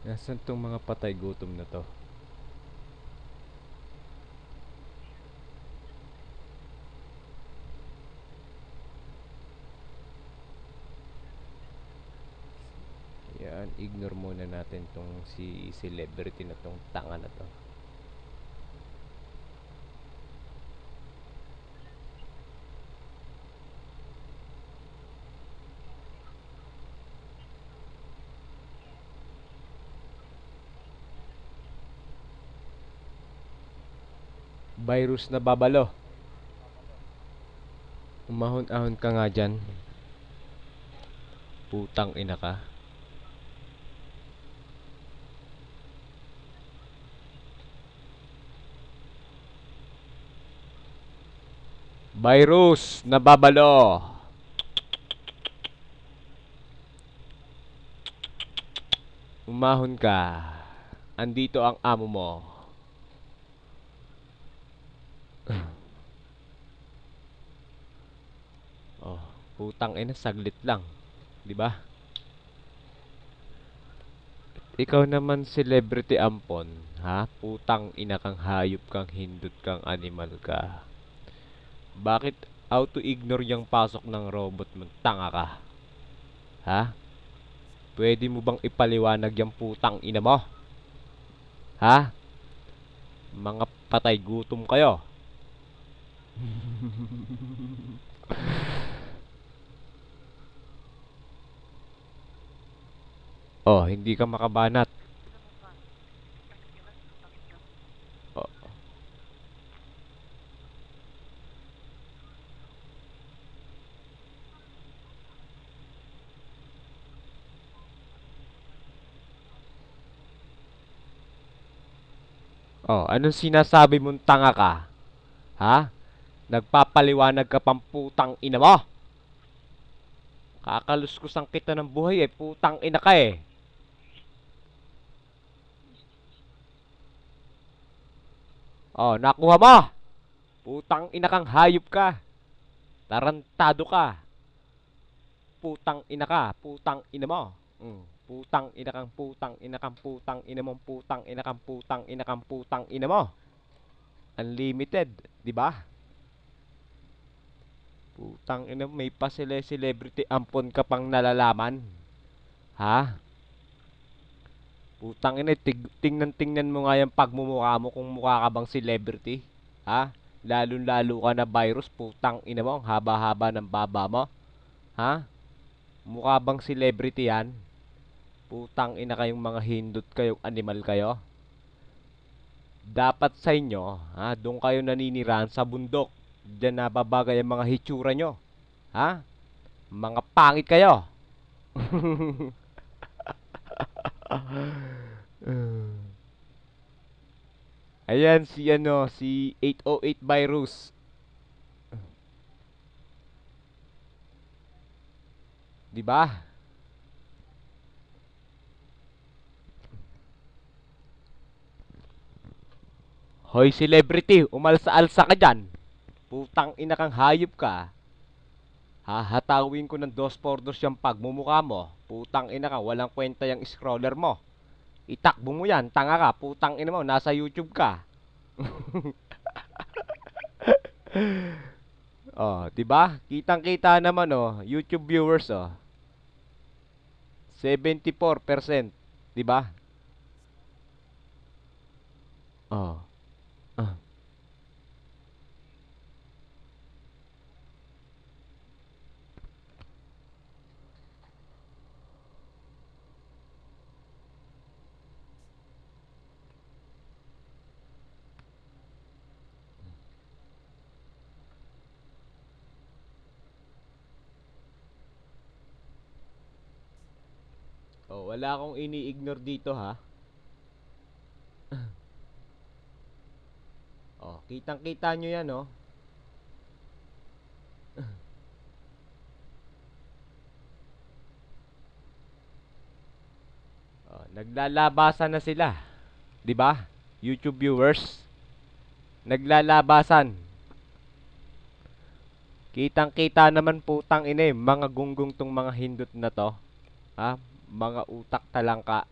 Nasaan tong mga patay gutom na to? Yan, ignore muna natin tong si celebrity na tong tanga na to. Virus na babalo. Umahon-ahon ka nga dyan. Putang ina ka. Virus na babalo. Umahon ka. Andito ang amo mo. Oh, putang ina, saglit lang, 'di ba? Ikaw naman celebrity ampon, ha? Putang ina kang hayop kang hindot kang animal ka. Bakit auto-ignore yung pasok ng robot mo? Tanga ka. Ha? Pwede mo bang ipaliwanag yung putang ina mo? Ha? Mga patay gutom kayo. Oh, hindi ka makabanat. Oh, oh, anong sinasabi mong tanga ka? Ha? Nagpapaliwanag ka pang putang ina mo? Kakaluskusan kita ng buhay eh, putang ina ka eh. Oh, nakuha mo! Putang ina kang hayop ka. Tarantado ka. Putang ina ka, putang ina mo. Putang ina kang putang ina kang putang ina mong putang ina kang putang ina kang putang ina mo. Unlimited, 'di ba? Putang ina, may pa sila celebrity ampon ka pang nalalaman. Ha? Putang ina, tingnan mo nga yung pagmumukha mo kung mukha ka bang celebrity. Ha? Lalo-lalo ka na virus, putang ina mo, ang haba-haba ng baba mo. Ha? Mukha bang celebrity yan? Putang ina kayong mga hindot kayong animal kayo. Dapat sa inyo, ha, doon kayo naninirahan sa bundok. Diyan nababagay ang mga hitsura nyo. Ha? Mga pangit kayo. Ayan si ano, si 808 virus. 'Di ba? Hoy celebrity, umalsa-alsa ka dyan. Putang ina kang hayop ka. Hahatawin ko ng 2x2 yung pagmumukha mo. Putang ina ka, walang kwenta yung scroller mo. Itakbo mo yan, tanga ka. Putang ina mo, nasa YouTube ka. Oh, 'di ba? Kitang-kita naman oh, YouTube viewers oh. 74%, 'di ba? Oh. Ah. Oh, wala akong ini-ignore dito ha. Oh, kitang-kita nyo yan oh. Oh, naglalabasan na sila. 'Di ba? YouTube viewers naglalabasan. Kitang-kita naman putang ina eh, mga gunggong tong mga hindot na to. Ha? Mga utak talangka.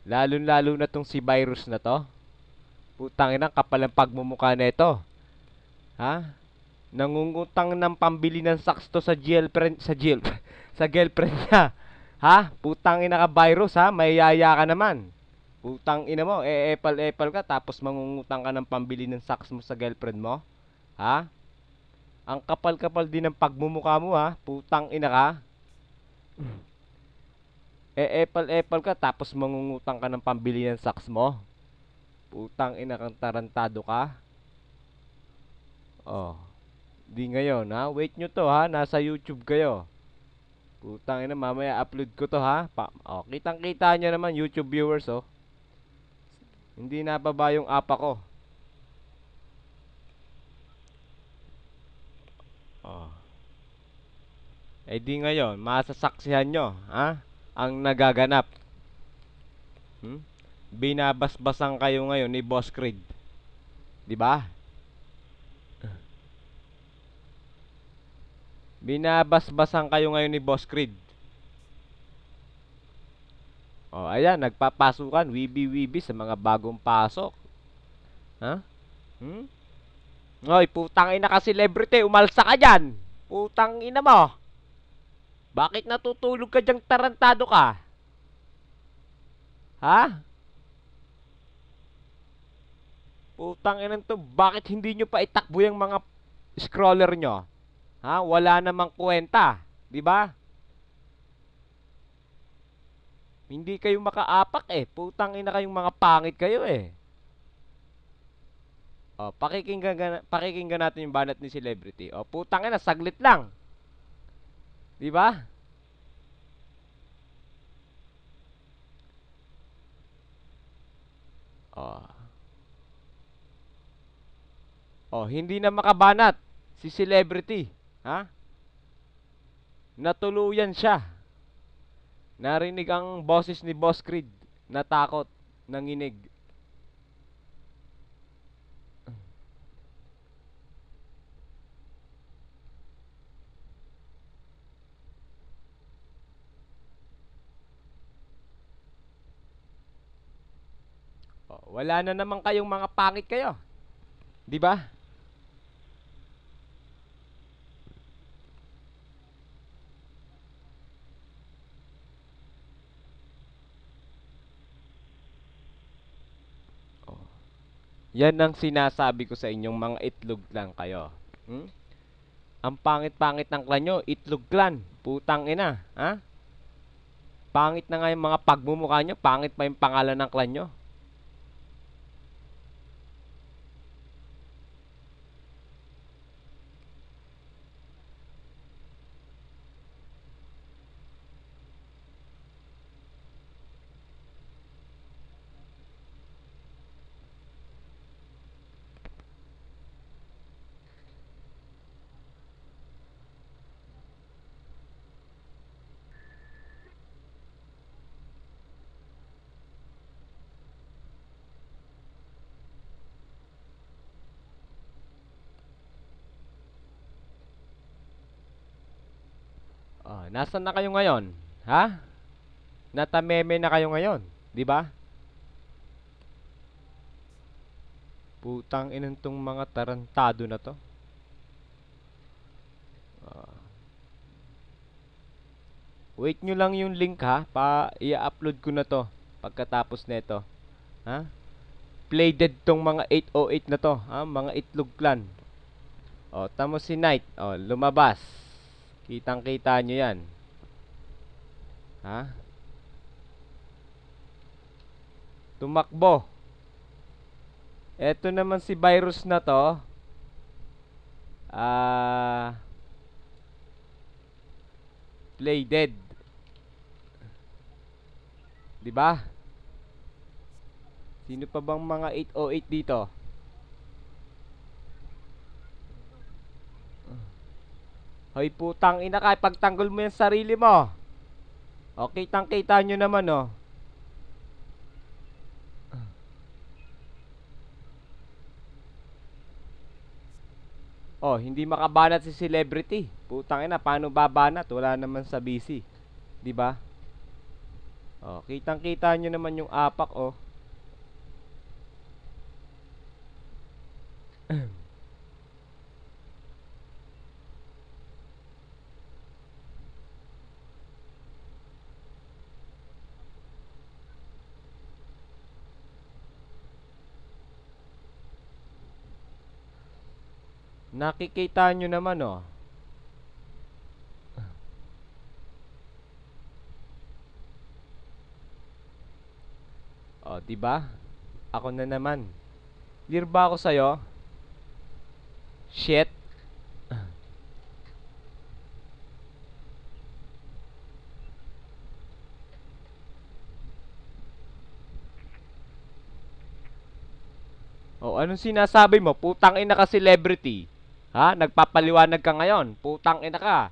Lalo-lalo na tong si virus na to. Putang ina, kapal ang pagmumukha na ito. Ha? Nangungutang ng pambili ng saks to sa girlfriend, sa girlfriend niya. Ha? Putang ina ka virus ha, may yaya ka naman. Putang ina mo, epal-epal ka tapos mangungutang ka ng pambili ng saks mo sa girlfriend mo. Ha? Ang kapal-kapal din ng pagmumukha mo ha, putang ina ka. Epal-epal ka tapos mangungutang ka ng pambili ng saks mo. Putang ina kang tarantado ka. Oh. Di ngayon ha, wait nyo to ha, nasa YouTube kayo. Putang ina, mamaya upload ko to ha. Oh, kitang-kita nyo naman YouTube viewers oh. Hindi nababa yung apa ko. Oh. Eh di ngayon, masasaksihan nyo ha, ang nagaganap. Binabasbasan kayo ngayon ni Boss Creed. Di ba? Binabasbasan kayo ngayon ni Boss Creed. Oh, ayan, nagpapasukan, wibi-wibi sa mga bagong pasok. Ha? Hoy, putang ina ka celebrity, umalsa ka dyan. Putang ina mo. Bakit natutulog ka dyang tarantado ka? Ha? Putang ina to, bakit hindi nyo pa itakbo yung mga scroller nyo? Ha? Wala namang kwenta. Di ba? Hindi kayo makaapak eh. Putang ina kayong mga pangit kayo eh. Oh, pakikinggan natin yung banat ni celebrity. Oh, putang ina, saglit lang. 'Di ba? Oh. Oh, hindi na makabanat si celebrity, ha? Natuluyan siya. Narinig ang boses ni Boss Creed. Natakot, nanginig. Oh, wala na naman kayong mga pangit kayo. 'Di ba? Oh. Yan ang sinasabi ko sa inyong mga itlog lang kayo. Hmm? Ang pangit-pangit ng klan nyo, itlog clan. Putang ina, ha? Pangit na nga yung mga pagmumukha nyo, pangit pa yung pangalan ng clan nyo. Oh, nasaan na kayo ngayon? Ha? Natameme na kayo ngayon, 'di ba? Putang inang tong mga tarantado na to. Ah, wait nyo lang yung link ha, i-upload ko na to pagkatapos nito. Ha? Play dead tong mga 808 na to, ha? Mga itlog clan. Oh, tamo si Knight. Oh, lumabas. Kitang-kita nyo 'yan. Ha? Tumakbo. Eto naman si virus na to. Ah, play dead. 'Di ba? Sino pa bang mga 808 dito? Hoy putang ina ka, pagtanggol mo yung sarili mo. O, kitang-kita nyo naman oh. Oh, hindi makabanat si celebrity. Putang ina, paano babanat? Wala naman sa busy. 'Di ba? Oh, kitang-kita nyo naman yung apak, oh. Nakikita nyo naman, oh. Oh, 'di ba? Ako na naman. Clear ba ako sa'yo? Shit. Oh, anong sinasabi mo? Putang ina ka celebrity. Ha? Nagpapaliwanag ka ngayon. Putang ina ka.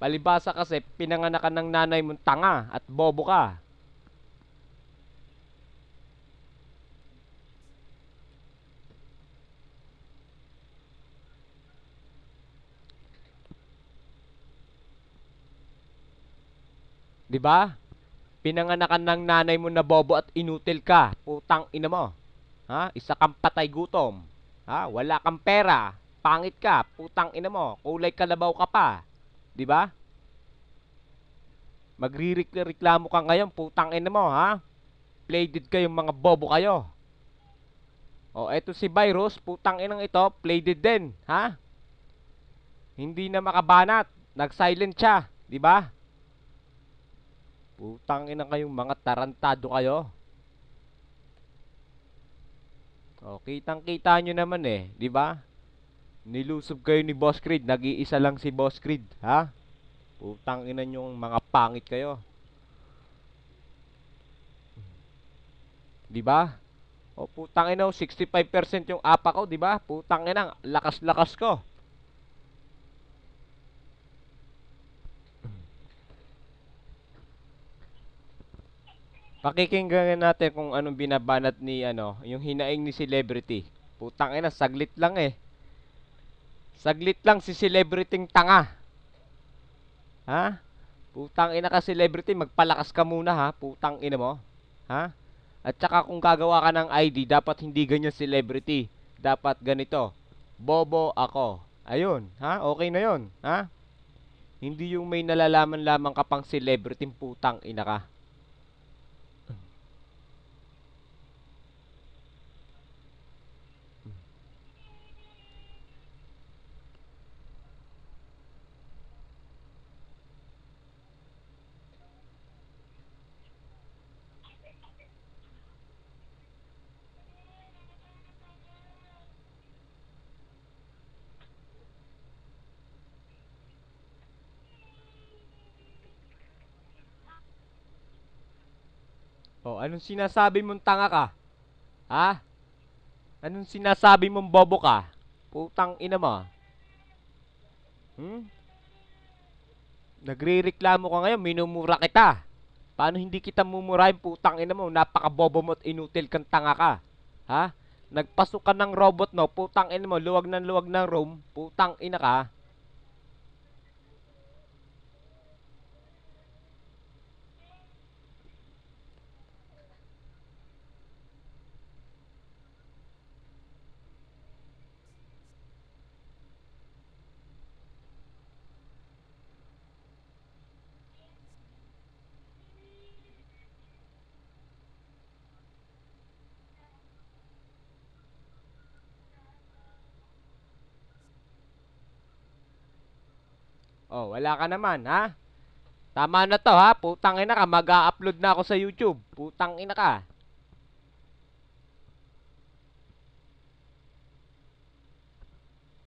Palibasa kasi pinanganak ka ng nanay mong tanga at bobo ka. 'Di ba? Pinanganakan ng nanay mo na bobo at inutil ka. Putang ina mo. Ha? Isa kang patay gutom. Ha? Wala kang pera. Pangit ka. Putang ina mo. Kulay kalabaw ka pa. 'Di ba? Magrireklamo ka ngayon. Putang ina mo, ha? Playdid kayong mga bobo kayo. O, eto si Virus. Putang inang ito. Playdid din. Ha? Hindi na makabanat. Nag-silent siya. 'Di ba? Putang ina kayong mga tarantado kayo. O, kitang-kita nyo naman eh, 'di ba? Nilusob kayo ni Boss Creed, nag-iisa lang si Boss Creed, ha? Putang ina nyo mga pangit kayo, 'di ba? O putang ina, 65% yung apa ko, 'di ba? Putang ina, lakas-lakas ko. Pakikinggan natin kung anong binabanat ni ano, yung hinaing ni celebrity. Putang ina, saglit lang eh. Saglit lang si celebrityng tanga. Ha? Putang ina ka celebrity, magpalakas ka muna ha. Putang ina mo. Ha? At saka kung gagawa ka ng ID, dapat hindi ganyan celebrity. Dapat ganito. Bobo ako. Ayun, ha? Okay na 'yon, ha? Hindi yung may nalalaman lamang ka pang celebrity putang ina ka. Oh, anong sinasabi mong tanga ka? Ha? Anong sinasabi mong bobo ka? Putang ina mo. Hmm? Nagrereklamo ka ngayon, minumura kita. Paano hindi kita mumurahin, putang ina mo? Napakabobo mo at inutil kang tanga ka. Ha? Nagpasok ka ng robot, no? Putang ina mo, luwag ng room. Putang ina ka. Oh, wala ka naman, ha? Tama na to, ha? Putang ina ka, mag-a-upload na ako sa YouTube. Putang ina ka.